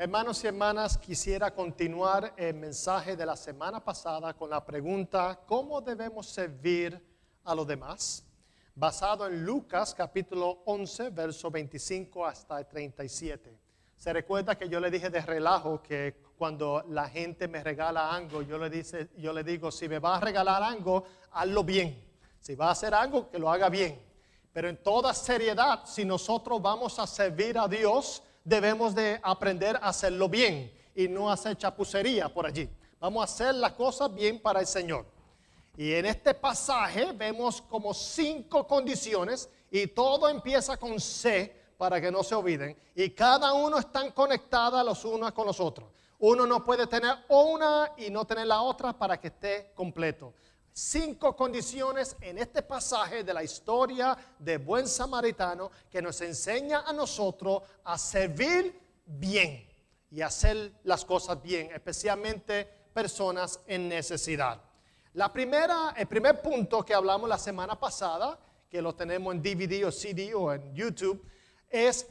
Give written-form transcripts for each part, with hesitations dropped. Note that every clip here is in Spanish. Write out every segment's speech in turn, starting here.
Hermanos y hermanas, quisiera continuar el mensaje de la semana pasada con la pregunta, ¿cómo debemos servir a los demás? Basado en Lucas capítulo 11, verso 25 hasta el 37. Se recuerda que yo le dije de relajo que cuando la gente me regala algo, yo le digo, si me va a regalar algo, hazlo bien. Si va a hacer algo, que lo haga bien. Pero en toda seriedad, si nosotros vamos a servir a Dios, debemos de aprender a hacerlo bien y no hacer chapucería por allí. Vamos a hacer las cosas bien para el Señor. Y en este pasaje vemos como 5 condiciones y todo empieza con C para que no se olviden. Y cada uno están conectadas los unos con los otros. Uno no puede tener una y no tener la otra para que esté completo. 5 condiciones en este pasaje de la historia de Buen Samaritano que nos enseña a nosotros a servir bien y hacer las cosas bien, especialmente personas en necesidad. El primer punto que hablamos la semana pasada, que lo tenemos en DVD o CD o en YouTube, es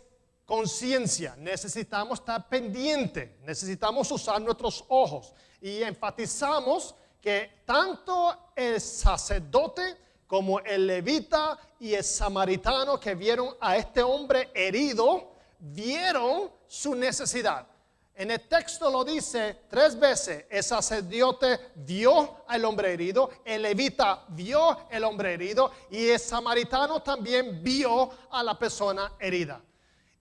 conciencia. Necesitamos estar pendientes, necesitamos usar nuestros ojos y enfatizamos que tanto el sacerdote como el levita y el samaritano que vieron a este hombre herido, vieron su necesidad. En el texto lo dice 3 veces, el sacerdote vio al hombre herido, el levita vio al hombre herido y el samaritano también vio a la persona herida.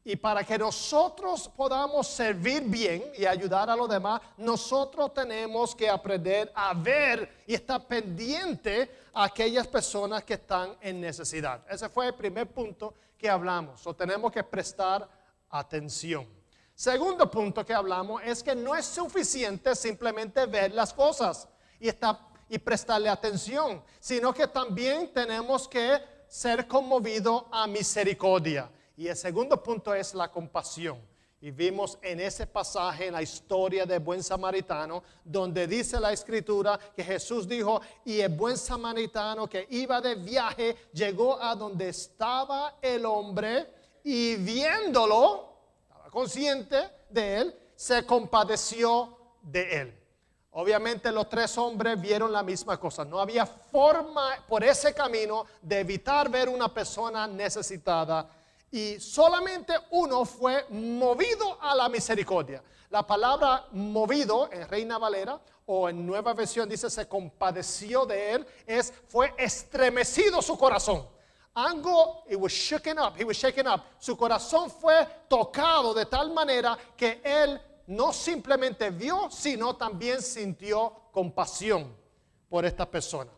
Y para que nosotros podamos servir bien y ayudar a los demás, nosotros tenemos que aprender a ver y estar pendiente a aquellas personas que están en necesidad. Ese fue el primer punto que hablamos. Tenemos que prestar atención. Segundo punto que hablamos es que no es suficiente simplemente ver las cosas y prestarle atención, sino que también tenemos que ser conmovidos a misericordia. Y el segundo punto es la compasión. Y vimos en ese pasaje, en la historia del buen samaritano, donde dice la escritura que Jesús dijo, y el buen samaritano que iba de viaje, llegó a donde estaba el hombre y viéndolo, estaba consciente de él, se compadeció de él. Obviamente los 3 hombres vieron la misma cosa. No había forma por ese camino de evitar ver una persona necesitada. Y solamente uno fue movido a la misericordia. La palabra movido en Reina Valera o en Nueva Versión dice se compadeció de él, fue estremecido su corazón. He was shaken up. Su corazón fue tocado de tal manera que él no simplemente vio, sino también sintió compasión por esta persona.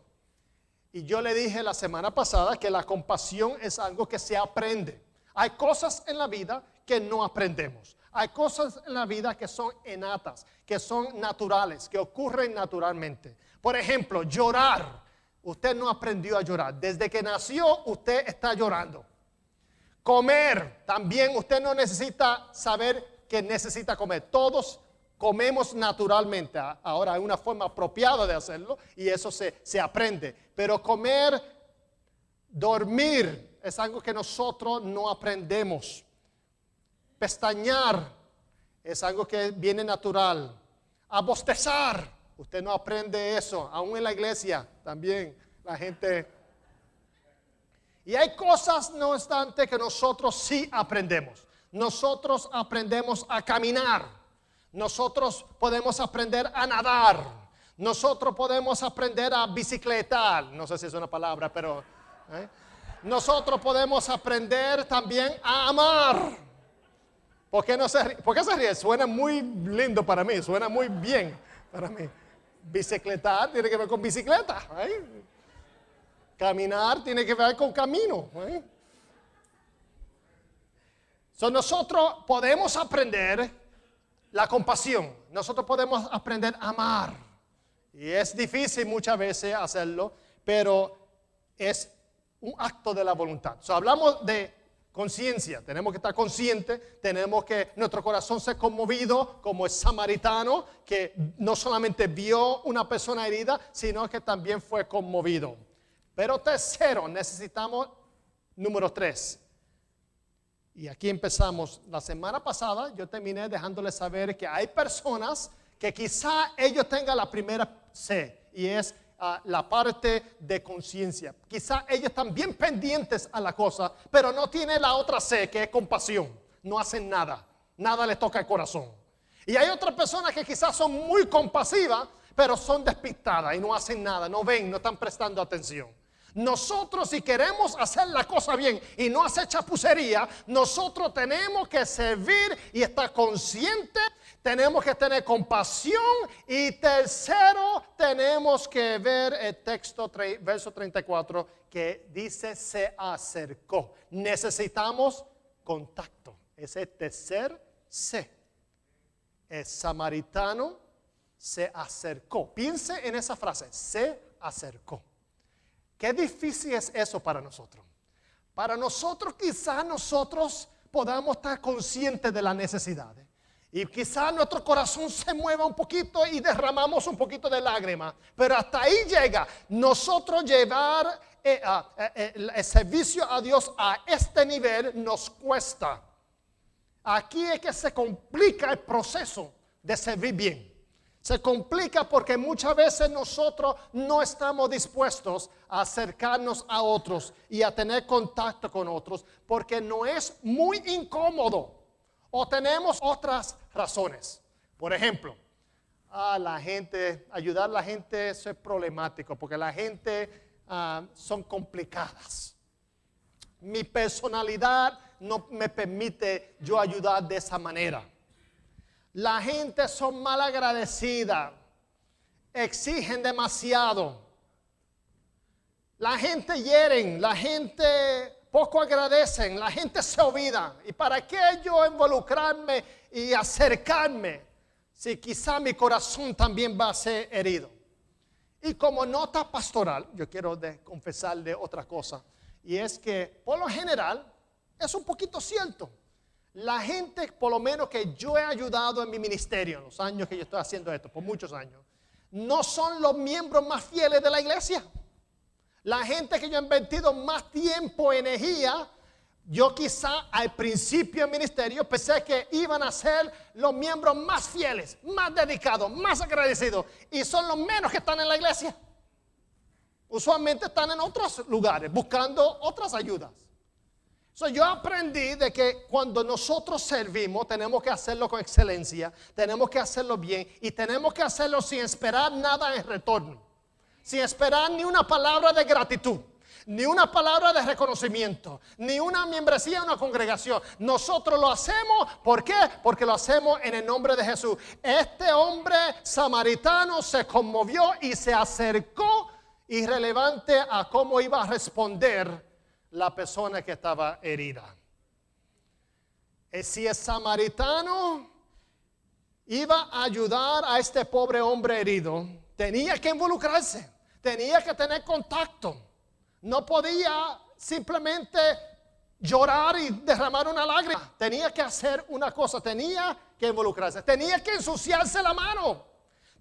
Y yo le dije la semana pasada que la compasión es algo que se aprende. Hay cosas en la vida que no aprendemos. Hay cosas en la vida que son innatas, que son naturales, que ocurren naturalmente. Por ejemplo, llorar. Usted no aprendió a llorar. Desde que nació, usted está llorando. Comer. También usted no necesita saber que necesita comer. Todos comemos naturalmente. Ahora hay una forma apropiada de hacerlo y eso se aprende. Pero comer, dormir, es algo que nosotros no aprendemos. Pestañear es algo que viene natural. A bostezar, usted no aprende eso. Aún en la iglesia también la gente. Y hay cosas, no obstante, que nosotros sí aprendemos. Nosotros aprendemos a caminar. Nosotros podemos aprender a nadar. Nosotros podemos aprender a bicicletar. No sé si es una palabra, pero... Nosotros podemos aprender también a amar. ¿Por qué se ríe? Suena muy lindo para mí, suena muy bien para mí. Bicicletar tiene que ver con bicicleta. Caminar tiene que ver con camino. Nosotros podemos aprender la compasión. Nosotros podemos aprender a amar. Y es difícil muchas veces hacerlo, pero es un acto de la voluntad. Hablamos de conciencia. Tenemos que estar conscientes. Tenemos que nuestro corazón ser conmovido como el samaritano que no solamente vio una persona herida, sino que también fue conmovido. Pero tercero, necesitamos número 3. Y aquí empezamos. La semana pasada yo terminé dejándoles saber que hay personas que quizá ellos tengan la primera C, y es la parte de conciencia. Quizá ellos están bien pendientes a la cosa, pero no tienen la otra C, que es compasión. No hacen nada, nada les toca el corazón. Y hay otras personas que quizás son muy compasivas, pero son despistadas y no hacen nada, no ven, no están prestando atención. Nosotros, si queremos hacer la cosa bien y no hacer chapucería, nosotros tenemos que servir y estar conscientes, tenemos que tener compasión, y tercero, tenemos que ver el texto, verso 34, que dice se acercó. Necesitamos contacto. Ese tercer C. El samaritano se acercó. Piense en esa frase, se acercó. Qué difícil es eso para nosotros. Para nosotros, quizás nosotros podamos estar conscientes de las necesidades. Y quizás nuestro corazón se mueva un poquito y derramamos un poquito de lágrimas. Pero hasta ahí llega. Nosotros llevar el servicio a Dios a este nivel nos cuesta. Aquí es que se complica el proceso de servir bien. Se complica porque muchas veces nosotros no estamos dispuestos a acercarnos a otros y a tener contacto con otros porque no es muy incómodo o tenemos otras razones. Por ejemplo, ayudar a la gente, eso es problemático porque la gente son complicadas. Mi personalidad no me permite yo ayudar de esa manera. La gente son mal agradecida, exigen demasiado. La gente hieren, la gente poco agradecen, la gente se olvida. ¿Y para qué yo involucrarme y acercarme si quizá mi corazón también va a ser herido? Y como nota pastoral, yo quiero confesarle otra cosa, y es que por lo general es un poquito cierto. La gente, por lo menos que yo he ayudado en mi ministerio, en los años que yo estoy haciendo esto, por muchos años, no son los miembros más fieles de la iglesia. La gente que yo he invertido más tiempo, energía, yo quizá al principio del ministerio pensé que iban a ser los miembros más fieles, más dedicados, más agradecidos, y son los menos que están en la iglesia. Usualmente están en otros lugares buscando otras ayudas. Yo aprendí de que cuando nosotros servimos tenemos que hacerlo con excelencia, tenemos que hacerlo bien y tenemos que hacerlo sin esperar nada en retorno, sin esperar ni una palabra de gratitud, ni una palabra de reconocimiento, ni una membresía en una congregación. Nosotros lo hacemos, ¿por qué? Porque lo hacemos en el nombre de Jesús. Este hombre samaritano se conmovió y se acercó, irrelevante a cómo iba a responder la persona que estaba herida. Si el samaritano iba a ayudar a este pobre hombre herido, tenía que involucrarse, tenía que tener contacto. No podía simplemente llorar y derramar una lágrima. Tenía que hacer una cosa, tenía que involucrarse, tenía que ensuciarse la mano.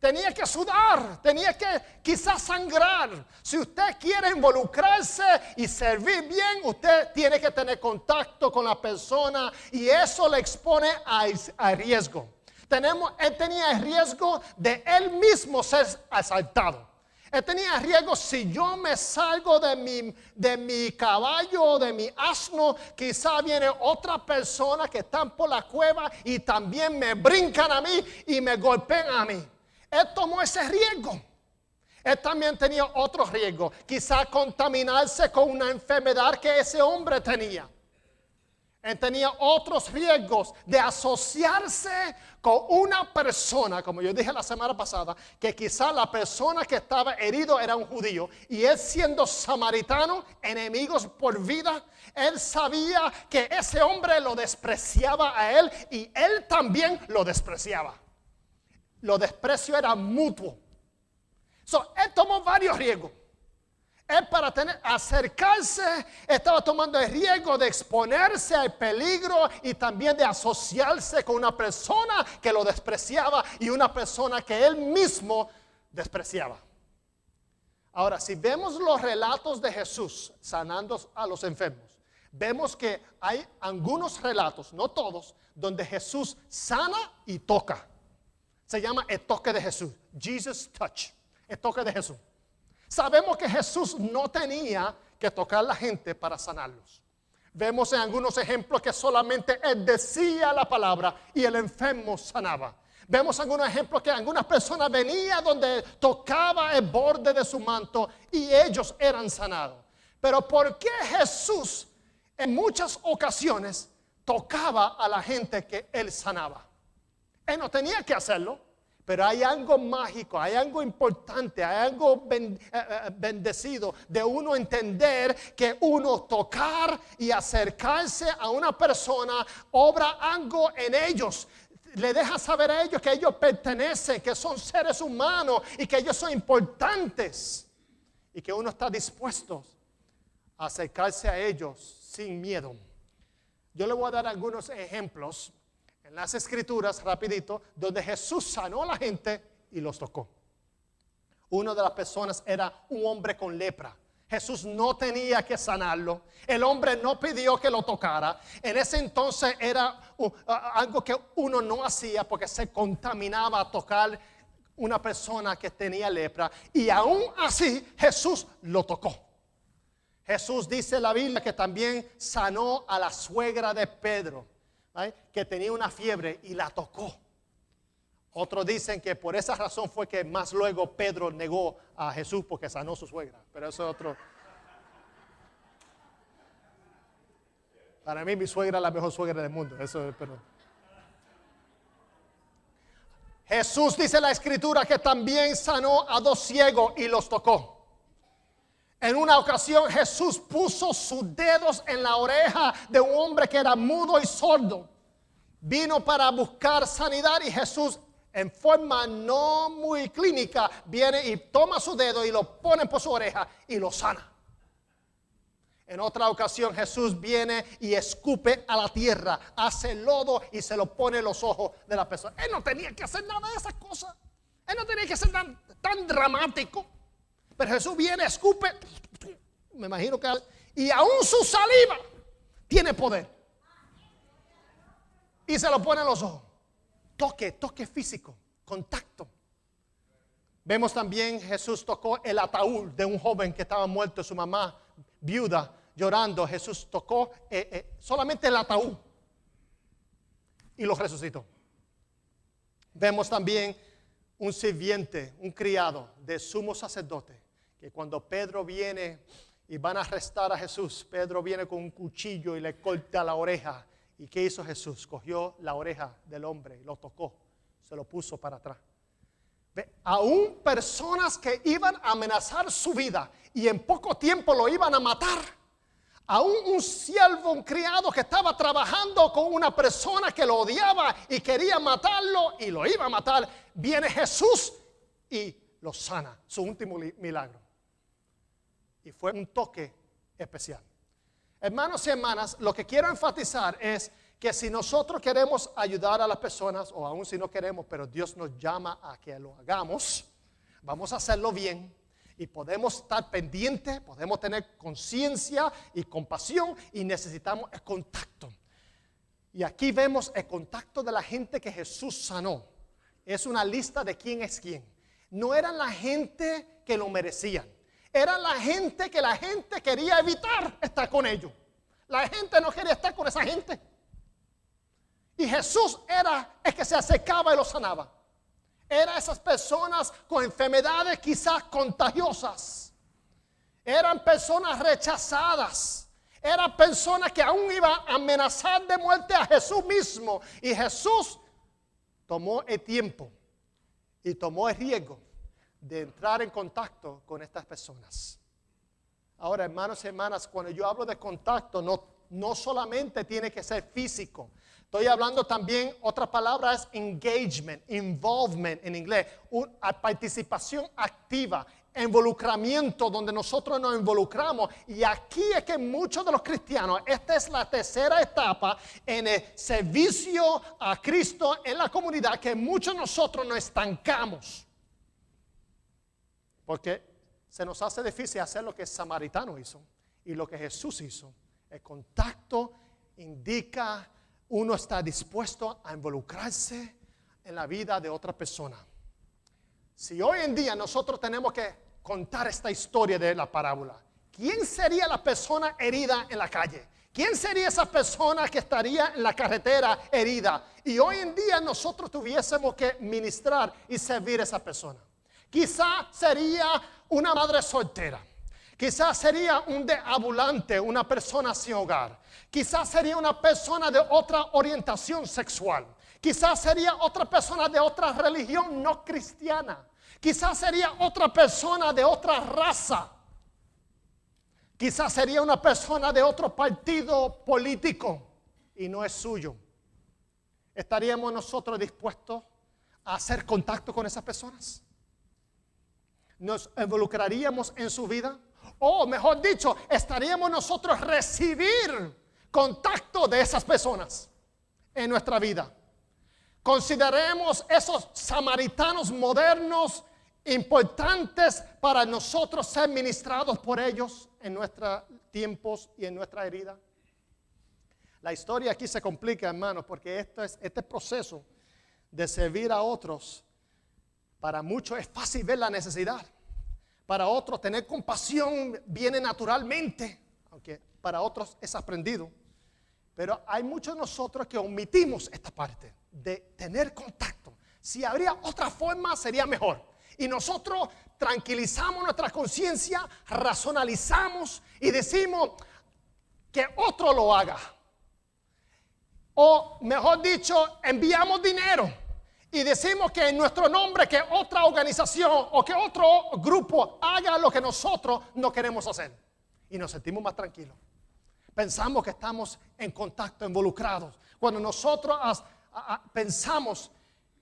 Tenía que sudar, tenía que quizás sangrar. Si usted quiere involucrarse y servir bien, usted tiene que tener contacto con la persona y eso le expone a riesgo. Él tenía el riesgo de él mismo ser asaltado. Él tenía el riesgo, si yo me salgo de mi caballo o de mi asno, quizá viene otra persona que están por la cueva y también me brincan a mí y me golpean a mí. Él tomó ese riesgo. Él también tenía otro riesgo, quizá contaminarse con una enfermedad que ese hombre tenía. Él tenía otros riesgos de asociarse con una persona, como yo dije la semana pasada, que quizá la persona que estaba herido era un judío, y él siendo samaritano, enemigos por vida, él sabía que ese hombre lo despreciaba a él y él también lo despreciaba. Los desprecios eran mutuos. Él tomó varios riesgos. Él para acercarse estaba tomando el riesgo de exponerse al peligro y también de asociarse con una persona que lo despreciaba y una persona que él mismo despreciaba. Ahora, si vemos los relatos de Jesús sanando a los enfermos, vemos que hay algunos relatos, no todos, donde Jesús sana y toca. Se llama el toque de Jesús, Jesus touch, el toque de Jesús. Sabemos que Jesús no tenía que tocar a la gente para sanarlos. Vemos en algunos ejemplos que solamente Él decía la palabra y el enfermo sanaba. Vemos algunos ejemplos que algunas personas venían donde tocaba el borde de su manto y ellos eran sanados. Pero ¿por qué Jesús en muchas ocasiones tocaba a la gente que Él sanaba? Él no tenía que hacerlo, pero hay algo mágico, hay algo importante, hay algo bendecido de uno entender que uno tocar y acercarse a una persona obra algo en ellos. Le deja saber a ellos que ellos pertenecen, que son seres humanos y que ellos son importantes. Y que uno está dispuesto a acercarse a ellos sin miedo. Yo le voy a dar algunos ejemplos en las escrituras, rapidito, donde Jesús sanó a la gente y los tocó. Una de las personas era un hombre con lepra. Jesús no tenía que sanarlo. El hombre no pidió que lo tocara. En ese entonces era algo que uno no hacía porque se contaminaba a tocar una persona que tenía lepra. Y aún así Jesús lo tocó. Jesús dice en la Biblia que también sanó a la suegra de Pedro, ¿right?, que tenía una fiebre y la tocó. Otros dicen que por esa razón fue que más luego Pedro negó a Jesús porque sanó a su suegra. Pero eso es otro. Para mí mi suegra es la mejor suegra del mundo. Eso es, pero Jesús dice en la escritura que también sanó a 2 ciegos y los tocó. En una ocasión Jesús puso sus dedos en la oreja de un hombre que era mudo y sordo. Vino para buscar sanidad y Jesús, en forma no muy clínica, viene y toma su dedo y lo pone por su oreja y lo sana. En otra ocasión Jesús viene y escupe a la tierra, hace lodo y se lo pone en los ojos de la persona. Él no tenía que hacer nada de esas cosas. Él no tenía que ser tan dramático. Pero Jesús viene, escupe, me imagino que, y aún su saliva tiene poder. Y se lo pone en los ojos. Toque físico, contacto. Vemos también Jesús tocó el ataúd de un joven que estaba muerto, su mamá viuda llorando. Jesús tocó solamente el ataúd y lo resucitó. Vemos también un sirviente, un criado de sumo sacerdote, que cuando Pedro viene y van a arrestar a Jesús, Pedro viene con un cuchillo y le corta la oreja. ¿Y qué hizo Jesús? Cogió la oreja del hombre y lo tocó, se lo puso para atrás. Aún personas que iban a amenazar su vida y en poco tiempo lo iban a matar. Aún un siervo, un criado que estaba trabajando con una persona que lo odiaba y quería matarlo y lo iba a matar. Viene Jesús y lo sana, su último milagro. Y fue un toque especial. Hermanos y hermanas, lo que quiero enfatizar es que si nosotros queremos ayudar a las personas, o aún si no queremos, pero Dios nos llama a que lo hagamos, vamos a hacerlo bien y podemos estar pendientes, podemos tener conciencia y compasión y necesitamos el contacto. Y aquí vemos el contacto de la gente que Jesús sanó. Es una lista de quién es quién. No eran la gente que lo merecían. Era la gente que la gente quería evitar estar con ellos. La gente no quería estar con esa gente. Y Jesús era el que se acercaba y los sanaba. Eran esas personas con enfermedades quizás contagiosas. Eran personas rechazadas. Eran personas que aún iban a amenazar de muerte a Jesús mismo. Y Jesús tomó el tiempo y tomó el riesgo de entrar en contacto con estas personas. Ahora, hermanos y hermanas, cuando yo hablo de contacto, no solamente tiene que ser físico. Estoy hablando también, otra palabra es engagement, involvement en inglés, participación activa, involucramiento, donde nosotros nos involucramos. Y aquí es que muchos de los cristianos, esta es la tercera etapa en el servicio a Cristo en la comunidad, que muchos de nosotros nos estancamos. Porque se nos hace difícil hacer lo que el samaritano hizo y lo que Jesús hizo. El contacto indica uno está dispuesto a involucrarse en la vida de otra persona. Si hoy en día nosotros tenemos que contar esta historia de la parábola, ¿quién sería la persona herida en la calle? ¿Quién sería esa persona que estaría en la carretera herida? Y hoy en día nosotros tuviésemos que ministrar y servir a esa persona. Quizá sería una madre soltera. Quizás sería un deambulante, una persona sin hogar. Quizás sería una persona de otra orientación sexual. Quizás sería otra persona de otra religión no cristiana. Quizás sería otra persona de otra raza. Quizás sería una persona de otro partido político y no es suyo. ¿Estaríamos nosotros dispuestos a hacer contacto con esas personas? ¿Nos involucraríamos en su vida? O mejor dicho, ¿estaríamos nosotros recibir contacto de esas personas en nuestra vida? Consideremos esos samaritanos modernos importantes para nosotros ser ministrados por ellos en nuestros tiempos y en nuestra herida. La historia aquí se complica, hermanos, porque este proceso de servir a otros, para muchos es fácil ver la necesidad. Para otros tener compasión viene naturalmente, aunque para otros es aprendido. Pero hay muchos de nosotros que omitimos esta parte de tener contacto. Si habría otra forma sería mejor. Y nosotros tranquilizamos nuestra conciencia, racionalizamos y decimos que otro lo haga. O mejor dicho, enviamos dinero y decimos que en nuestro nombre que otra organización o que otro grupo haga lo que nosotros no queremos hacer. Y nos sentimos más tranquilos. Pensamos que estamos en contacto, involucrados. Cuando nosotros pensamos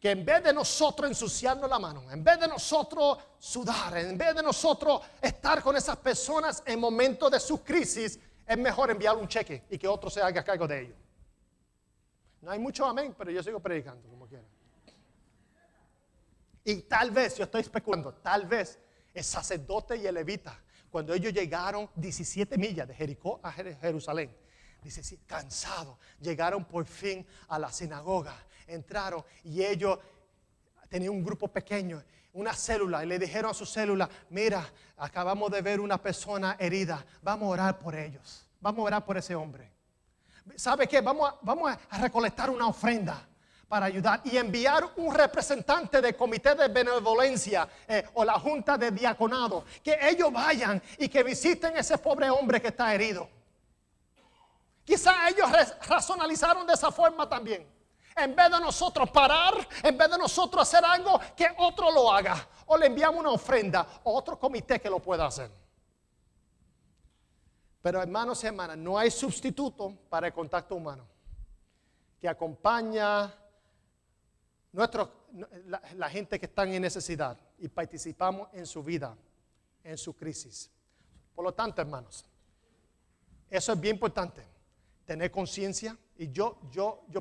que en vez de nosotros ensuciarnos la mano, en vez de nosotros sudar, en vez de nosotros estar con esas personas en momentos de su crisis, es mejor enviar un cheque y que otro se haga cargo de ello. No hay mucho amén, pero yo sigo predicando como quiera. Y tal vez, yo estoy especulando, tal vez el sacerdote y el levita, cuando ellos llegaron 17 millas de Jericó a Jerusalén, dice, cansados, llegaron por fin a la sinagoga, entraron y ellos tenían un grupo pequeño, una célula, y le dijeron a su célula, mira, acabamos de ver una persona herida, vamos a orar por ellos, vamos a orar por ese hombre. ¿Sabe qué? Vamos a recolectar una ofrenda para ayudar y enviar un representante del comité de benevolencia o la junta de diaconado, que ellos vayan y que visiten a ese pobre hombre que está herido. Quizá ellos racionalizaron de esa forma también. En vez de nosotros parar, en vez de nosotros hacer algo, que otro lo haga. O le enviamos una ofrenda o otro comité que lo pueda hacer. Pero hermanos y hermanas, no hay sustituto para el contacto humano que acompaña la gente que está en necesidad y participamos en su vida, en su crisis. Por lo tanto, hermanos, eso es bien importante, tener conciencia. Y yo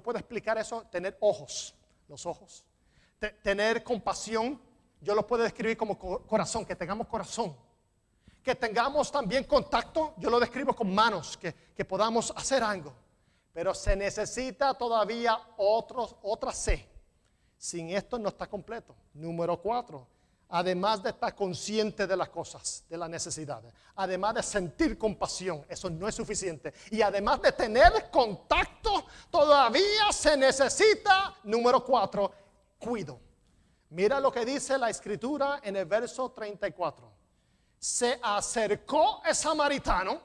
puedo explicar eso, tener ojos, los ojos. Tener compasión, yo lo puedo describir como corazón, que tengamos corazón. Que tengamos también contacto, yo lo describo con manos, que podamos hacer algo. Pero se necesita todavía otra C. Sin esto no está completo. Número 4, además de estar consciente de las cosas, de las necesidades, además de sentir compasión, eso no es suficiente. Y además de tener contacto, todavía se necesita, número 4, cuidado. Mira lo que dice la escritura en el verso 34. Se acercó el samaritano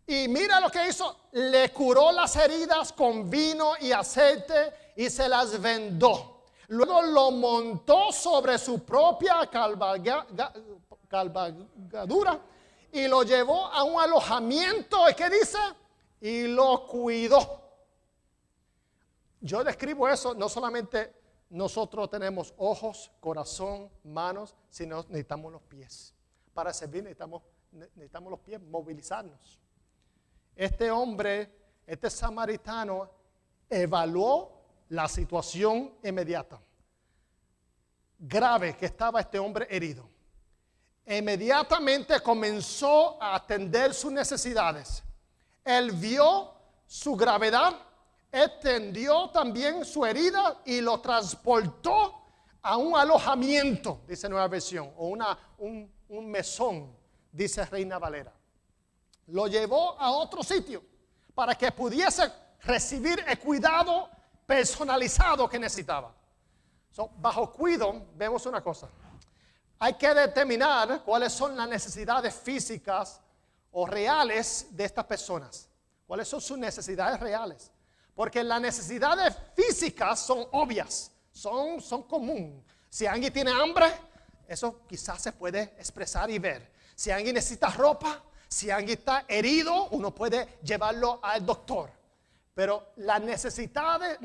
y mira lo que hizo, le curó las heridas con vino y aceite y se las vendó. Luego lo montó sobre su propia cabalgadura y lo llevó a un alojamiento. ¿Y qué dice? Y lo cuidó. Yo describo eso, no solamente nosotros tenemos ojos, corazón, manos, sino necesitamos los pies. Para servir necesitamos los pies, movilizarnos. Este hombre, este samaritano, evaluó la situación inmediata, grave que estaba este hombre herido. E inmediatamente comenzó a atender sus necesidades. Él vio su gravedad, extendió también su herida y lo transportó a un alojamiento, dice Nueva Versión, o un mesón, dice Reina Valera. Lo llevó a otro sitio para que pudiese recibir el cuidado personalizado que necesitaba. Bajo cuidado vemos una cosa. Hay que determinar cuáles son las necesidades físicas o reales de estas personas. ¿Cuáles son sus necesidades reales? Porque las necesidades físicas son obvias, son comunes. Si alguien tiene hambre, eso quizás se puede expresar y ver. Si alguien necesita ropa, si alguien está herido, uno puede llevarlo al doctor. Pero las necesidades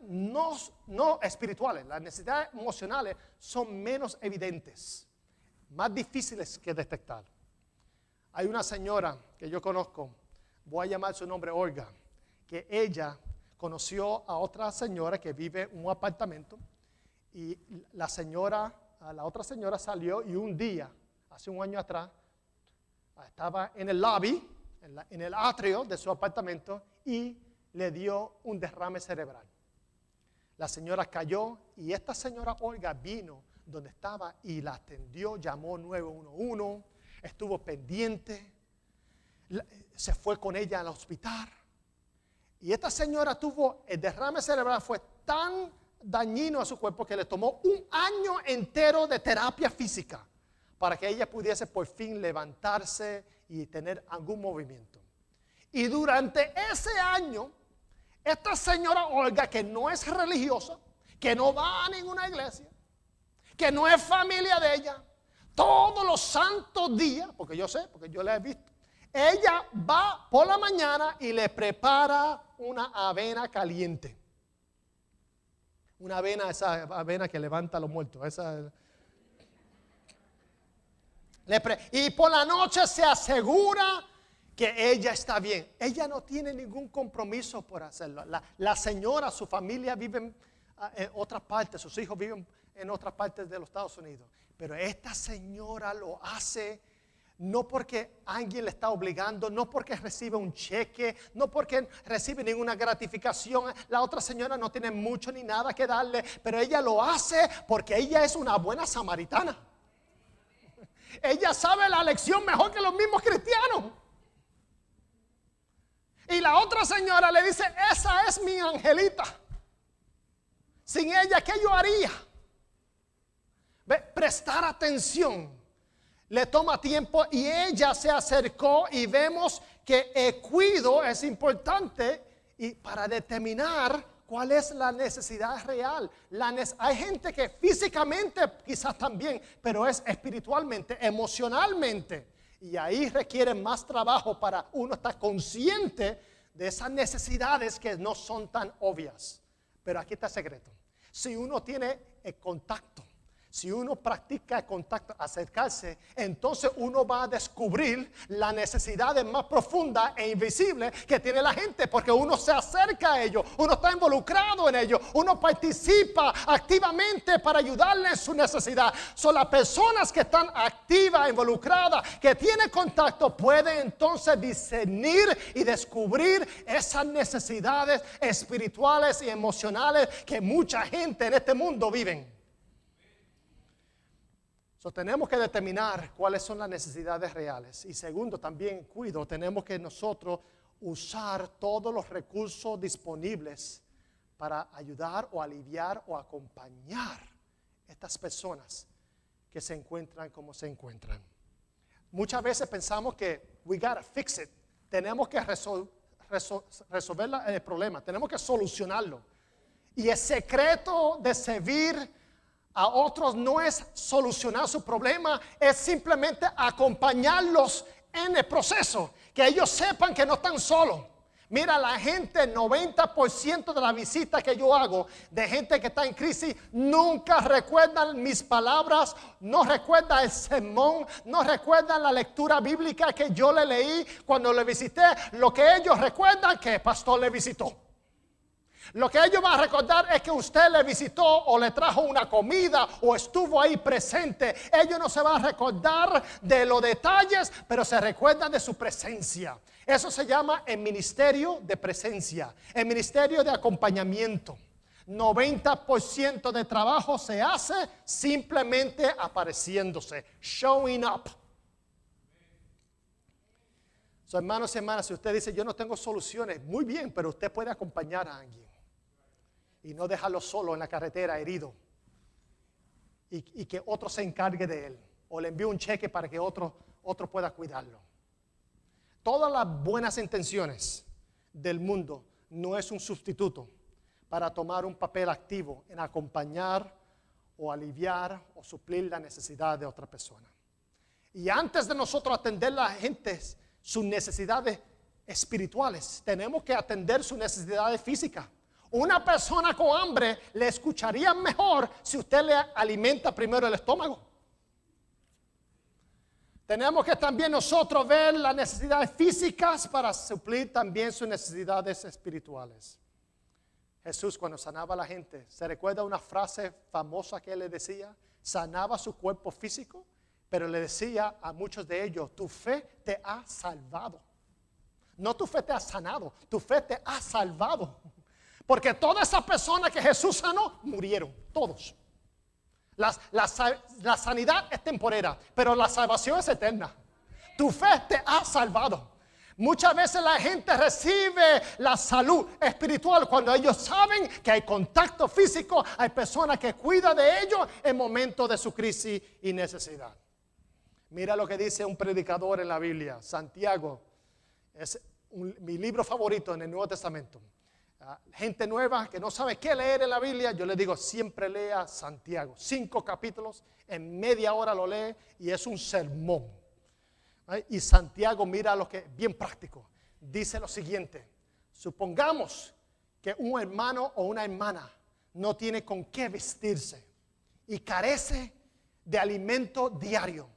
no espirituales, las necesidades emocionales son menos evidentes, más difíciles que detectar. Hay una señora que yo conozco, voy a llamar su nombre Olga, que ella conoció a otra señora que vive en un apartamento y la otra señora salió y un día, hace un año atrás, estaba en el lobby, en el atrio de su apartamento y le dio un derrame cerebral. La señora cayó y esta señora Olga vino donde estaba y la atendió, llamó 911, estuvo pendiente, se fue con ella al hospital. Y esta señora tuvo el derrame cerebral, fue tan dañino a su cuerpo que le tomó un año entero de terapia física para que ella pudiese por fin levantarse y tener algún movimiento. Y durante ese año, esta señora Olga, que no es religiosa, que no va a ninguna iglesia, que no es familia de ella, todos los santos días, porque yo sé, porque yo la he visto, ella va por la mañana y le prepara una avena caliente. Una avena, esa avena que levanta a los muertos. Y por la noche se asegura que ella está bien. Ella no tiene ningún compromiso por hacerlo. La señora, su familia vive en otras partes, sus hijos viven en otras partes de los Estados Unidos. Pero esta señora lo hace no porque alguien le está obligando, no porque recibe un cheque, no porque recibe ninguna gratificación. La otra señora no tiene mucho ni nada que darle, pero ella lo hace porque ella es una buena samaritana. Ella sabe la lección mejor que los mismos cristianos. Y la otra señora le dice, esa es mi angelita. Sin ella, ¿qué yo haría? Prestar atención. Le toma tiempo y ella se acercó y vemos que el cuidado es importante y para determinar cuál es la necesidad real. Hay gente que físicamente quizás también, pero es espiritualmente, emocionalmente. Y ahí requiere más trabajo para uno estar consciente de esas necesidades que no son tan obvias. Pero aquí está el secreto. Si uno tiene el contacto, si uno practica el contacto, acercarse, entonces uno va a descubrir las necesidades más profundas e invisibles que tiene la gente, porque uno se acerca a ellos, uno está involucrado en ellos, uno participa activamente para ayudarle en su necesidad. Son las personas que están activas, involucradas, que tienen contacto, pueden entonces discernir y descubrir esas necesidades espirituales y emocionales que mucha gente en este mundo viven. Tenemos que determinar cuáles son las necesidades reales. Y segundo, también tenemos que nosotros usar todos los recursos disponibles para ayudar o aliviar o acompañar a estas personas que se encuentran como se encuentran. Muchas veces pensamos que we gotta fix it. Tenemos que resolver el problema, tenemos que solucionarlo. Y el secreto de servir a otros no es solucionar su problema, es simplemente acompañarlos en el proceso, que ellos sepan que no están solos. Mira, la gente, el 90% de la visita que yo hago de gente que está en crisis, nunca recuerdan mis palabras, no recuerdan el sermón, no recuerdan la lectura bíblica que yo le leí cuando le visité. Lo que ellos recuerdan que el pastor le visitó. Lo que ellos van a recordar es que usted le visitó o le trajo una comida o estuvo ahí presente. Ellos no se van a recordar de los detalles, pero se recuerdan de su presencia. Eso se llama el ministerio de presencia, el ministerio de acompañamiento. 90% de trabajo se hace simplemente apareciéndose, showing up. So, hermanos y hermanas, si usted dice yo no tengo soluciones, muy bien, pero usted puede acompañar a alguien y no dejarlo solo en la carretera herido y que otro se encargue de él o le envíe un cheque para que otro pueda cuidarlo. Todas las buenas intenciones del mundo no es un sustituto para tomar un papel activo en acompañar o aliviar o suplir la necesidad de otra persona. Y antes de nosotros atender a la gente sus necesidades espirituales, tenemos que atender sus necesidades físicas. Una persona con hambre le escucharía mejor si usted le alimenta primero el estómago. Tenemos que también nosotros ver las necesidades físicas para suplir también sus necesidades espirituales. Jesús, cuando sanaba a la gente, ¿se recuerda una frase famosa que él le decía? Sanaba su cuerpo físico, pero le decía a muchos de ellos, tu fe te ha salvado. No tu fe te ha sanado, tu fe te ha salvado. Porque todas esas personas que Jesús sanó, murieron, todos. La sanidad es temporera, pero la salvación es eterna. Tu fe te ha salvado. Muchas veces la gente recibe la salud espiritual cuando ellos saben que hay contacto físico, hay personas que cuidan de ellos en momentos de su crisis y necesidad. Mira lo que dice un predicador en la Biblia, Santiago, es mi libro favorito en el Nuevo Testamento. Gente nueva que no sabe qué leer en la Biblia, yo le digo siempre lea Santiago, 5 capítulos, en media hora lo lee y es un sermón. Y Santiago mira lo que, bien práctico, dice lo siguiente: supongamos que un hermano o una hermana no tiene con qué vestirse y carece de alimento diario.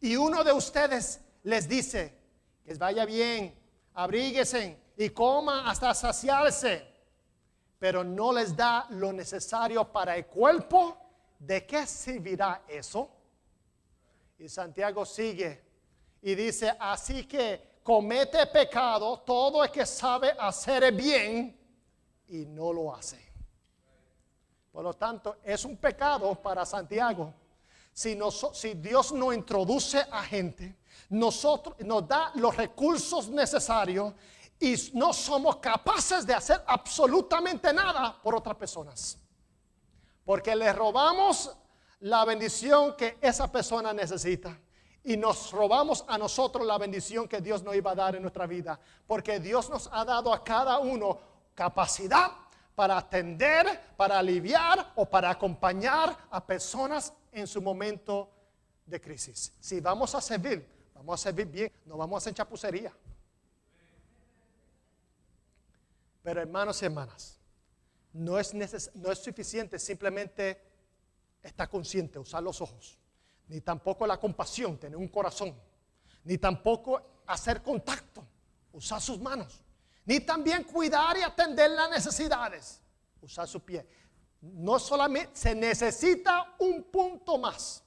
Y uno de ustedes les dice, que les vaya bien, abríguense y coma hasta saciarse, pero no les da lo necesario para el cuerpo, ¿de qué servirá eso? Y Santiago sigue y dice, así que comete pecado todo el que sabe hacer el bien y no lo hace. Por lo tanto, es un pecado para Santiago. Si Dios nos introduce a gente, nos da los recursos necesarios y no somos capaces de hacer absolutamente nada por otras personas, porque le robamos la bendición que esa persona necesita y nos robamos a nosotros la bendición que Dios nos iba a dar en nuestra vida, porque Dios nos ha dado a cada uno capacidad para atender, para aliviar o para acompañar a personas en su momento de crisis. Si vamos a servir bien, no vamos a hacer chapucería. Pero hermanos y hermanas, no es suficiente simplemente estar consciente, usar los ojos, ni tampoco la compasión, tener un corazón, ni tampoco hacer contacto, usar sus manos, ni también cuidar y atender las necesidades, usar su pie. No solamente se necesita un punto más,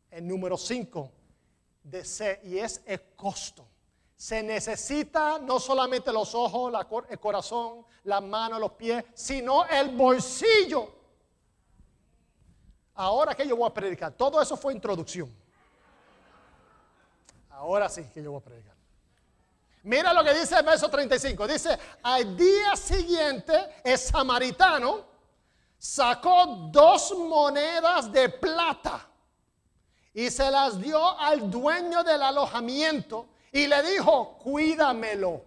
el número 5 de C, y es el costo. Se necesita no solamente los ojos, el corazón, las manos, los pies, sino el bolsillo. Ahora que yo voy a predicar, todo eso fue introducción. Ahora sí que yo voy a predicar. Mira lo que dice el verso 35. Dice, al día siguiente el samaritano sacó 2 monedas de plata y se las dio al dueño del alojamiento y le dijo, cuídamelo.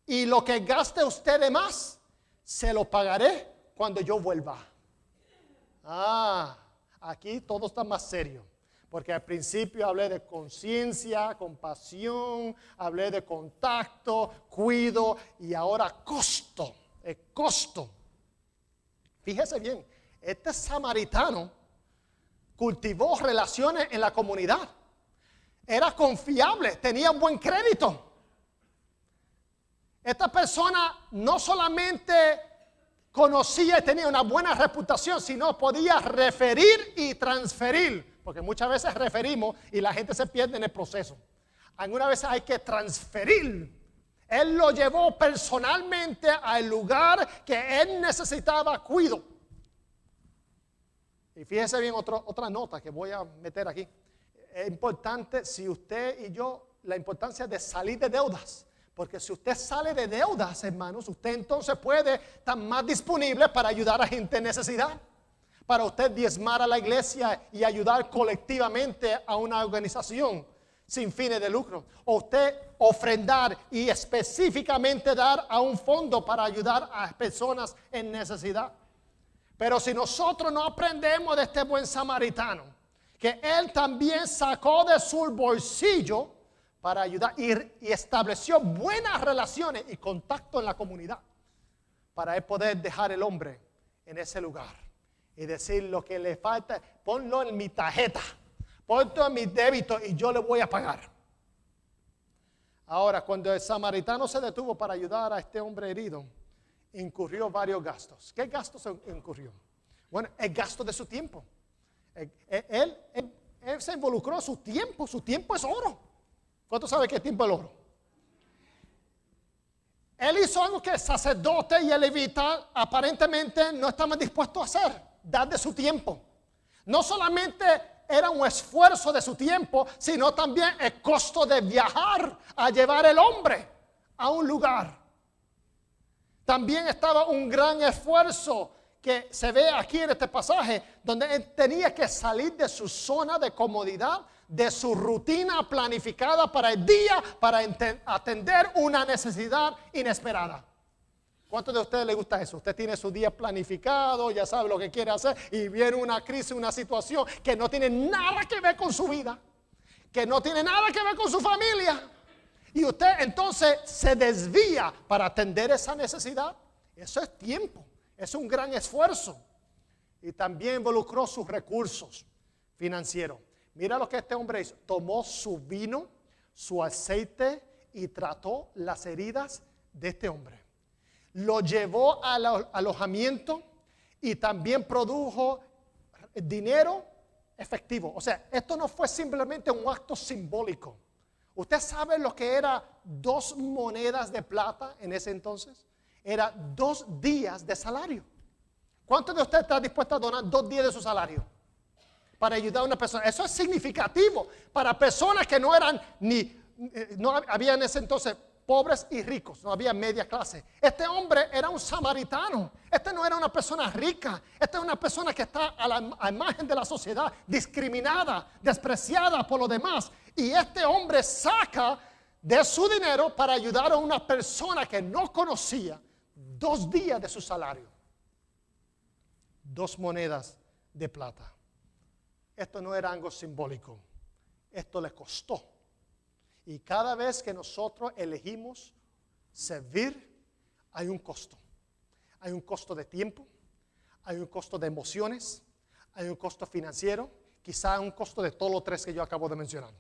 Y lo que gaste usted de más, se lo pagaré cuando yo vuelva. Aquí todo está más serio. Porque al principio hablé de conciencia, compasión, hablé de contacto, cuido y ahora costo, el costo. Fíjese bien, este samaritano cultivó relaciones en la comunidad. Era confiable, tenía buen crédito. Esta persona no solamente conocía y tenía una buena reputación, sino podía referir y transferir, porque muchas veces referimos y la gente se pierde en el proceso. Algunas veces hay que transferir. Él lo llevó personalmente al lugar que él necesitaba cuidado. Y fíjese bien otra nota que voy a meter aquí. Es importante, si usted y yo, la importancia de salir de deudas. Porque si usted sale de deudas, hermanos, usted entonces puede estar más disponible para ayudar a gente en necesidad. Para usted diezmar a la iglesia y ayudar colectivamente a una organización sin fines de lucro. O usted ofrendar y específicamente dar a un fondo para ayudar a personas en necesidad. Pero si nosotros no aprendemos de este buen samaritano, que él también sacó de su bolsillo para ayudar y estableció buenas relaciones y contacto en la comunidad, para él poder dejar el hombre en ese lugar y decir lo que le falta, ponlo en mi tarjeta, ponlo en mi débito y yo le voy a pagar. Ahora, cuando el samaritano se detuvo para ayudar a este hombre herido, incurrió varios gastos. ¿Qué gastos incurrió? Bueno, el gasto de su tiempo. Él se involucró en su tiempo es oro. ¿Cuánto sabe que el tiempo es oro? Él hizo algo que el sacerdote y el levita aparentemente no estaban dispuestos a hacer, dar de su tiempo. No solamente era un esfuerzo de su tiempo, sino también el costo de viajar a llevar el hombre a un lugar. También estaba un gran esfuerzo que se ve aquí en este pasaje, donde él tenía que salir de su zona de comodidad, de su rutina planificada para el día, para atender una necesidad inesperada. ¿Cuántos de ustedes les gusta eso? Usted tiene su día planificado, ya sabe lo que quiere hacer, y viene una crisis, una situación que no tiene nada que ver con su vida, que no tiene nada que ver con su familia, y usted entonces se desvía para atender esa necesidad. Eso es tiempo. Es un gran esfuerzo. Y también involucró sus recursos financieros. Mira lo que este hombre hizo. Tomó su vino, su aceite y trató las heridas de este hombre. Lo llevó al alojamiento y también produjo dinero efectivo. O sea, esto no fue simplemente un acto simbólico. ¿Usted sabe lo que era 2 monedas de plata en ese entonces? Era 2 días de salario. ¿Cuántos de ustedes están dispuestos a donar 2 días de su salario para ayudar a una persona? Eso es significativo para personas que no eran no había en ese entonces pobres y ricos, no había media clase. Este hombre era un samaritano. Este no era una persona rica. Esta es una persona que está a la imagen de la sociedad, discriminada, despreciada por los demás. Y este hombre saca de su dinero para ayudar a una persona que no conocía 2 días de su salario. 2 monedas de plata. Esto no era algo simbólico. Esto le costó. Y cada vez que nosotros elegimos servir, hay un costo. Hay un costo de tiempo, hay un costo de emociones, hay un costo financiero, quizá un costo de todos los 3 que yo acabo de mencionar.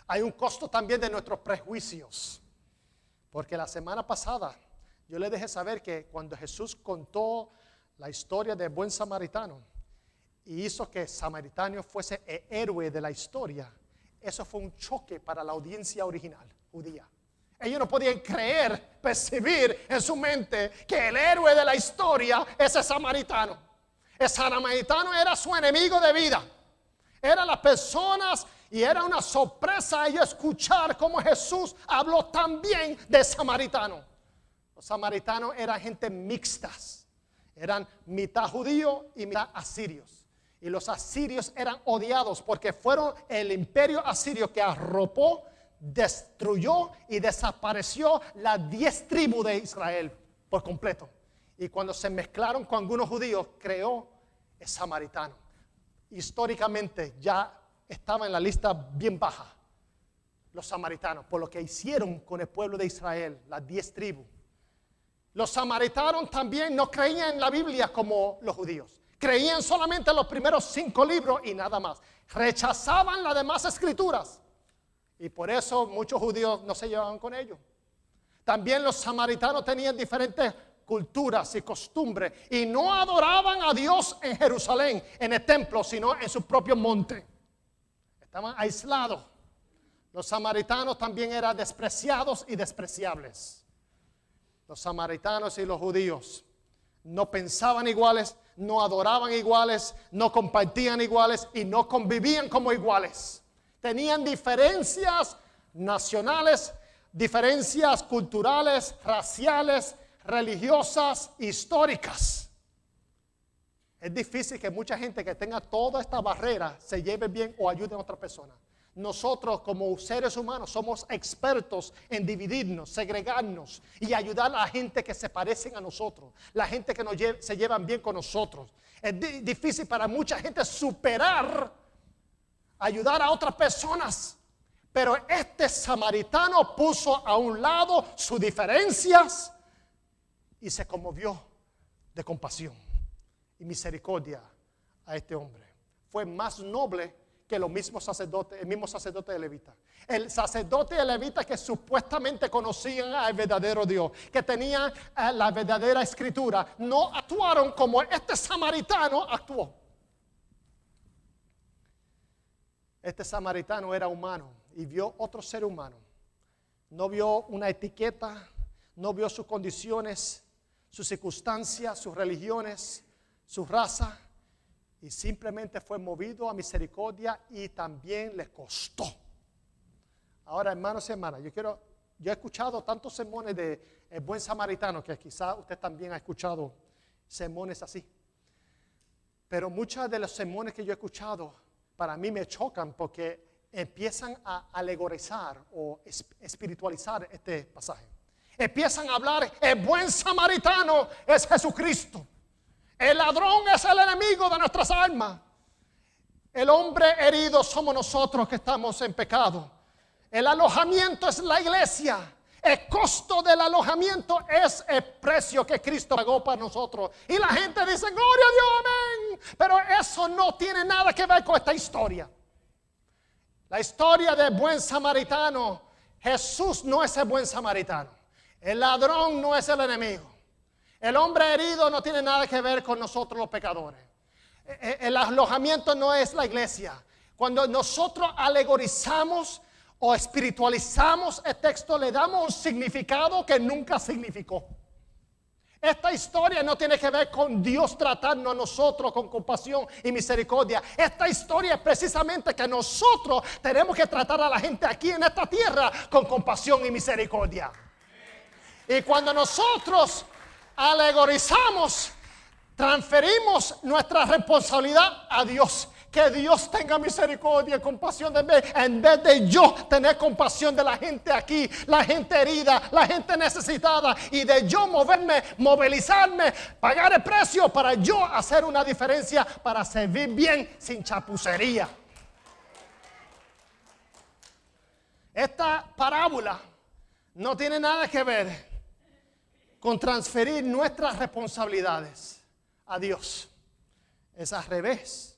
Hay un costo también de nuestros prejuicios. Porque la semana pasada yo les dejé saber que cuando Jesús contó la historia del buen samaritano y hizo que el samaritano fuese el héroe de la historia, eso fue un choque para la audiencia original judía. Ellos no podían creer, percibir en su mente que el héroe de la historia es el samaritano. El samaritano era su enemigo de vida. Eran las personas y era una sorpresa ellos escuchar cómo Jesús habló tan bien de samaritano. Los samaritanos eran gente mixtas. Eran mitad judíos y mitad asirios. Y los asirios eran odiados porque fueron el imperio asirio que arropó, destruyó y desapareció las 10 tribus de Israel por completo. Y cuando se mezclaron con algunos judíos, creó el samaritano. Históricamente ya estaba en la lista bien baja los samaritanos por lo que hicieron con el pueblo de Israel, las 10 tribus. Los samaritanos también no creían en la Biblia como los judíos. Creían solamente en los primeros 5 libros y nada más. Rechazaban las demás escrituras. Y por eso muchos judíos no se llevaban con ellos. También los samaritanos tenían diferentes culturas y costumbres y no adoraban a Dios en Jerusalén, en el templo, sino en su propio monte. Estaban aislados. Los samaritanos también eran despreciados y despreciables. Los samaritanos y los judíos no pensaban iguales, no adoraban iguales, no compartían iguales y no convivían como iguales. Tenían diferencias nacionales, diferencias culturales, raciales, religiosas, históricas. Es difícil que mucha gente que tenga toda esta barrera se lleve bien o ayude a otra persona. Nosotros como seres humanos somos expertos en dividirnos, segregarnos y ayudar a la gente que se parecen a nosotros, la gente que se llevan bien con nosotros. Es difícil para mucha gente superar, ayudar a otras personas. Pero este samaritano puso a un lado sus diferencias y se conmovió de compasión y misericordia a este hombre. Fue más noble que los mismos sacerdotes, el mismo sacerdote de Levita. El sacerdote de Levita que supuestamente conocían al verdadero Dios, que tenían la verdadera escritura, no actuaron como este samaritano actuó. Este samaritano era humano y vio otro ser humano. No vio una etiqueta, no vio sus condiciones, sus circunstancias, sus religiones, su raza. Y simplemente fue movido a misericordia y también le costó. Ahora, hermanos y hermanas, yo he escuchado tantos sermones de el buen samaritano que quizá usted también ha escuchado sermones así. Pero muchos de los sermones que yo he escuchado para mí me chocan porque empiezan a alegorizar o espiritualizar este pasaje. Empiezan a hablar, el buen samaritano es Jesucristo. El ladrón es el enemigo de nuestras almas. El hombre herido somos nosotros que estamos en pecado. El alojamiento es la iglesia. El costo del alojamiento es el precio que Cristo pagó para nosotros. Y la gente dice, gloria a Dios, amén. Pero eso no tiene nada que ver con esta historia. La historia del buen samaritano, Jesús no es el buen samaritano. El ladrón no es el enemigo. El hombre herido no tiene nada que ver con nosotros los pecadores. El alojamiento no es la iglesia. Cuando nosotros alegorizamos o espiritualizamos el texto, le damos un significado que nunca significó. Esta historia no tiene que ver con Dios tratando a nosotros con compasión y misericordia. Esta historia es precisamente que nosotros tenemos que tratar a la gente aquí en esta tierra con compasión y misericordia. Y cuando nosotros alegorizamos, transferimos nuestra responsabilidad a Dios. Que Dios tenga misericordia y compasión de mí, en vez de yo tener compasión de la gente aquí, la gente herida, la gente necesitada, y de yo movilizarme, pagar el precio para yo hacer una diferencia, para servir bien sin chapucería. Esta parábola no tiene nada que ver con transferir nuestras responsabilidades a Dios. Es al revés.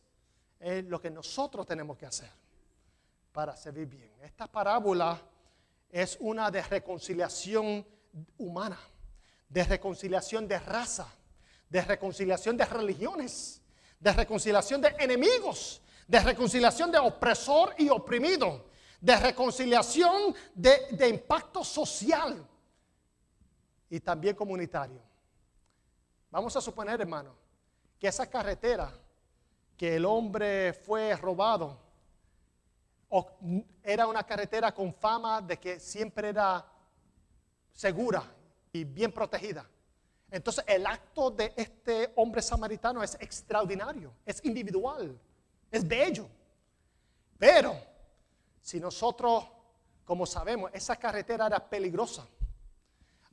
Es lo que nosotros tenemos que hacer para servir bien. Esta parábola es una de reconciliación humana, de reconciliación de raza, de reconciliación de religiones, de reconciliación de enemigos, de reconciliación de opresor y oprimido, de reconciliación de impacto social y también comunitario. Vamos a suponer, hermano, que esa carretera que el hombre fue robado era una carretera con fama de que siempre era segura y bien protegida. Entonces el acto de este hombre samaritano es extraordinario, es individual, es bello. Pero si nosotros, como sabemos, esa carretera era peligrosa.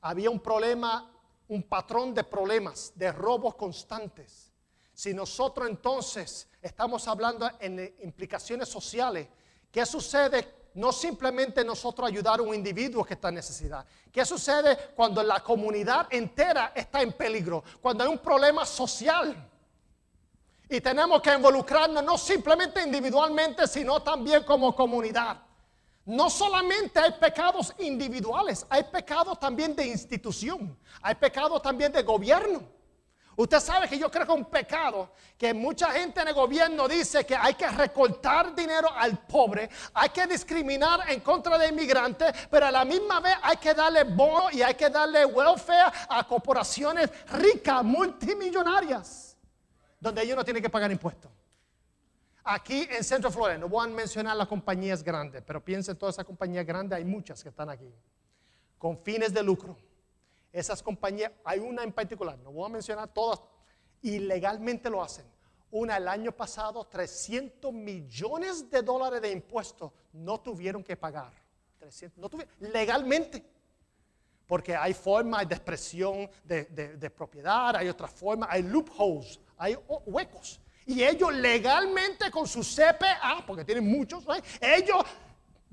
Había un problema, un patrón de problemas, de robos constantes. Si nosotros entonces estamos hablando en implicaciones sociales, ¿qué sucede? No simplemente nosotros ayudar a un individuo que está en necesidad. ¿Qué sucede cuando la comunidad entera está en peligro? Cuando hay un problema social. Y tenemos que involucrarnos no simplemente individualmente, sino también como comunidad. No solamente hay pecados individuales, hay pecados también de institución, hay pecados también de gobierno. Usted sabe que yo creo que un pecado que mucha gente en el gobierno dice que hay que recortar dinero al pobre, hay que discriminar en contra de inmigrantes, pero a la misma vez hay que darle bono y hay que darle welfare a corporaciones ricas, multimillonarias, donde ellos no tienen que pagar impuestos. Aquí en Centro Florida, no voy a mencionar las compañías grandes, pero piensen en todas esas compañías grandes, hay muchas que están aquí, con fines de lucro. Esas compañías, hay una en particular, no voy a mencionar todas, ilegalmente lo hacen. Una el año pasado, $300 millones de impuestos no tuvieron que pagar. Legalmente. Porque hay formas de expresión de propiedad, hay otras formas, hay loopholes, hay huecos. Y ellos legalmente con su CPA, porque tienen muchos, ¿right? Ellos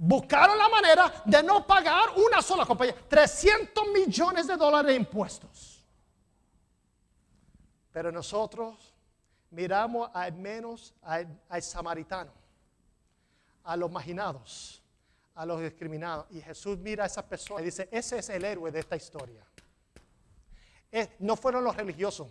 buscaron la manera de no pagar una sola compañía, $300 millones de impuestos. Pero nosotros miramos al menos al samaritano, a los marginados, a los discriminados. Y Jesús mira a esa persona y dice, ese es el héroe de esta historia. No fueron los religiosos.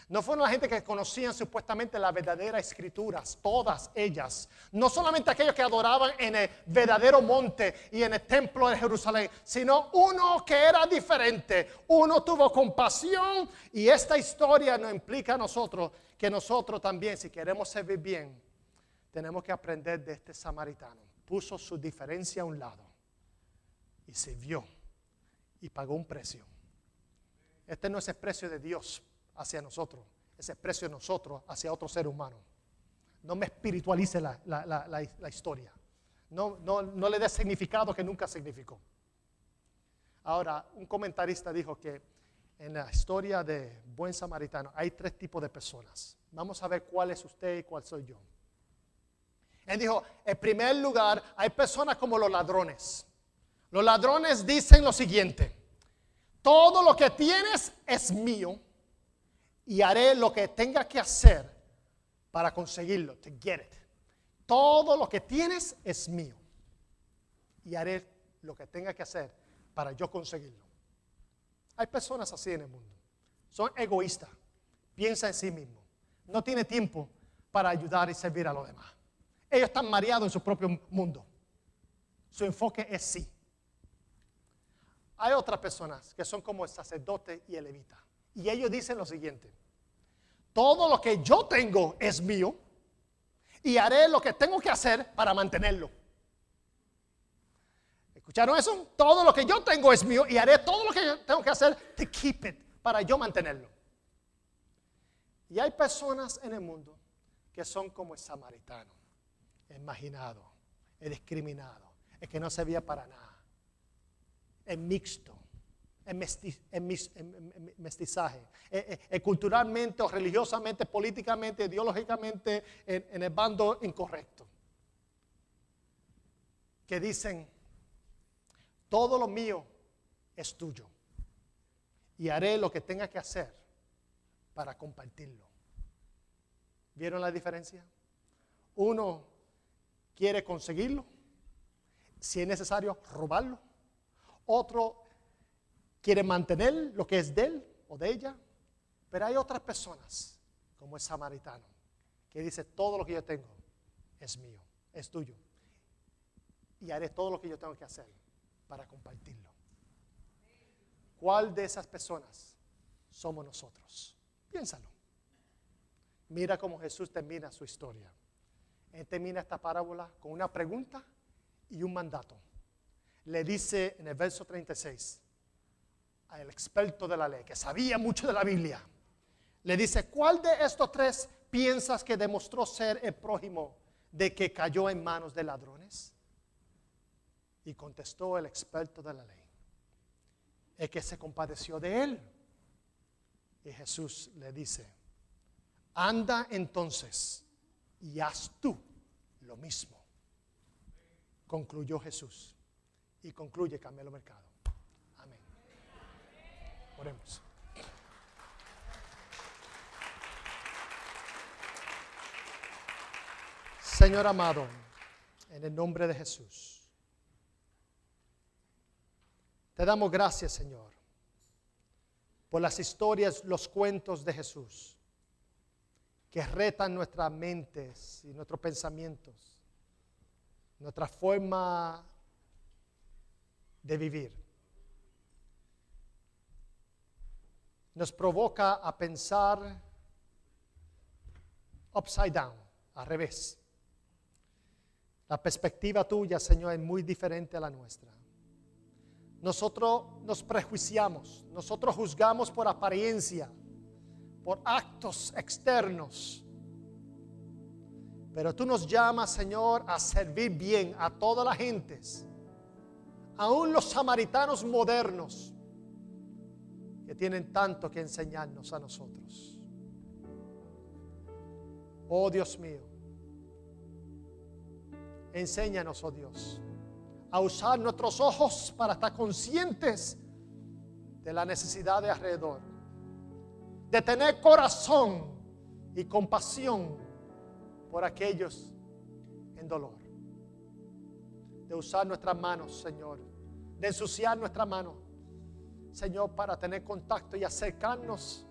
No fueron la gente que conocían supuestamente las verdaderas escrituras, todas ellas. No solamente aquellos que adoraban en el verdadero monte y en el templo de Jerusalén, sino uno que era diferente. Uno tuvo compasión y esta historia nos implica a nosotros que nosotros también, si queremos servir bien, tenemos que aprender de este samaritano. Puso su diferencia a un lado y sirvió y pagó un precio. Este no es el precio de Dios hacia nosotros, ese es precio de nosotros hacia otro ser humano. No me espiritualice la historia. No le dé significado que nunca significó. Ahora, un comentarista dijo que en la historia de Buen Samaritano hay 3 tipos de personas. Vamos a ver cuál es usted y cuál soy yo. Él dijo, en primer lugar, hay personas como los ladrones. Los ladrones dicen lo siguiente: todo lo que tienes es mío y haré lo que tenga que hacer para conseguirlo, to get it. Todo lo que tienes es mío y haré lo que tenga que hacer para yo conseguirlo. Hay personas así en el mundo. Son egoístas, piensan en sí mismos. No tienen tiempo para ayudar y servir a los demás. Ellos están mareados en su propio mundo. Su enfoque es sí. Hay otras personas que son como el sacerdote y el levita. Y ellos dicen lo siguiente: todo lo que yo tengo es mío y haré lo que tengo que hacer para mantenerlo. ¿Escucharon eso? Todo lo que yo tengo es mío y haré todo lo que yo tengo que hacer to keep it, para yo mantenerlo. Y hay personas en el mundo que son como el samaritano, el marginado, el discriminado, el que no servía para nada, el mixto, el mestizaje, culturalmente o religiosamente, políticamente, ideológicamente en el bando incorrecto. Que dicen, todo lo mío es tuyo y haré lo que tenga que hacer para compartirlo. ¿Vieron la diferencia? Uno quiere conseguirlo, si es necesario robarlo. Otro quiere mantener lo que es de él o de ella. Pero hay otras personas, como el samaritano, que dice, todo lo que yo tengo es mío, es tuyo. Y haré todo lo que yo tengo que hacer para compartirlo. ¿Cuál de esas personas somos nosotros? Piénsalo. Mira cómo Jesús termina su historia. Él termina esta parábola con una pregunta y un mandato. Le dice en el verso 36 al experto de la ley, que sabía mucho de la Biblia, le dice, ¿cuál de estos 3 piensas que demostró ser el prójimo de que cayó en manos de ladrones? Y contestó el experto de la ley, el que se compadeció de él. Y Jesús le dice, anda entonces y haz tú lo mismo. Concluyó Jesús y concluye Carmelo Mercado. Amén. Oremos. Señor amado, en el nombre de Jesús, Te damos gracias, Señor, por las historias, los cuentos de Jesús, que retan nuestras mentes y nuestros pensamientos, nuestra forma de vivir. Nos provoca a pensar upside down, al revés. La perspectiva tuya, Señor, es muy diferente a la nuestra. Nosotros nos prejuiciamos, nosotros juzgamos por apariencia, por actos externos. Pero tú nos llamas, Señor, a servir bien a todas las gentes, aún los samaritanos modernos, que tienen tanto que enseñarnos a nosotros. Oh Dios mío, enséñanos, oh Dios, a usar nuestros ojos para estar conscientes de la necesidad de alrededor, de tener corazón y compasión por aquellos en dolor, de usar nuestras manos, Señor, de ensuciar nuestras manos, Señor, para tener contacto y acercarnos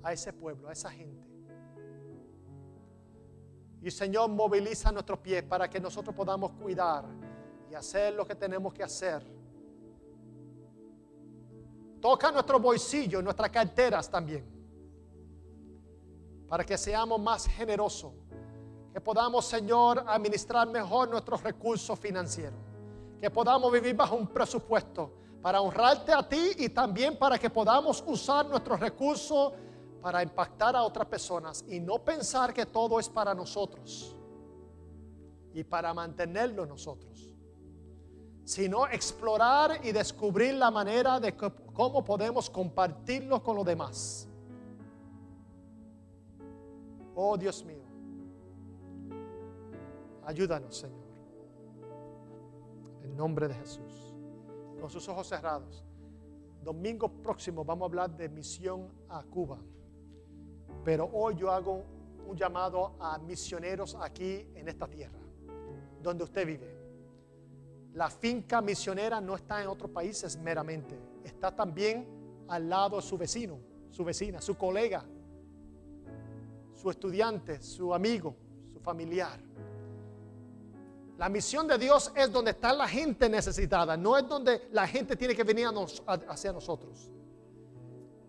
a ese pueblo, a esa gente. Y Señor, moviliza nuestros pies para que nosotros podamos cuidar y hacer lo que tenemos que hacer. Toca nuestros bolsillos, nuestras carteras también, para que seamos más generosos, que podamos, Señor, administrar mejor nuestros recursos financieros, que podamos vivir bajo un presupuesto para honrarte a ti y también para que podamos usar nuestros recursos para impactar a otras personas y no pensar que todo es para nosotros y para mantenerlo nosotros, sino explorar y descubrir la manera de cómo podemos compartirlo con los demás. Oh Dios mío, ayúdanos, Señor, en nombre de Jesús. Con sus ojos cerrados, domingo próximo vamos a hablar de misión a Cuba. Pero hoy yo hago un llamado a misioneros aquí en esta tierra, donde usted vive. La finca misionera no está en otros países meramente. Está también al lado de su vecino, su vecina, su colega, su estudiante, su amigo, su familiar. La misión de Dios es donde está la gente necesitada, no es donde la gente tiene que venir hacia nosotros.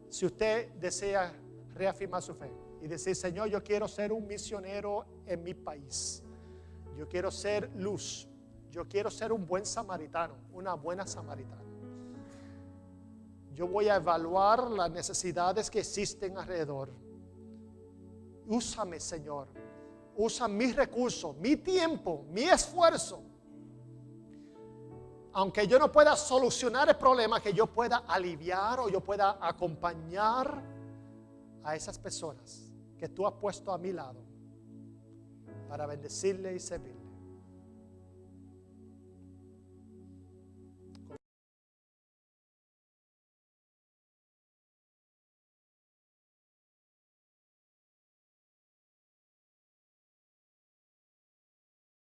Si usted desea reafirmar su fe y decir, Señor, yo quiero ser un misionero en mi país, yo quiero ser luz, yo quiero ser un buen samaritano, una buena samaritana. Yo voy a evaluar las necesidades que existen alrededor. Úsame, Señor, usa mis recursos, mi tiempo, mi esfuerzo. Aunque yo no pueda solucionar el problema, que yo pueda aliviar o yo pueda acompañar a esas personas que tú has puesto a mi lado para bendecirle y servirle.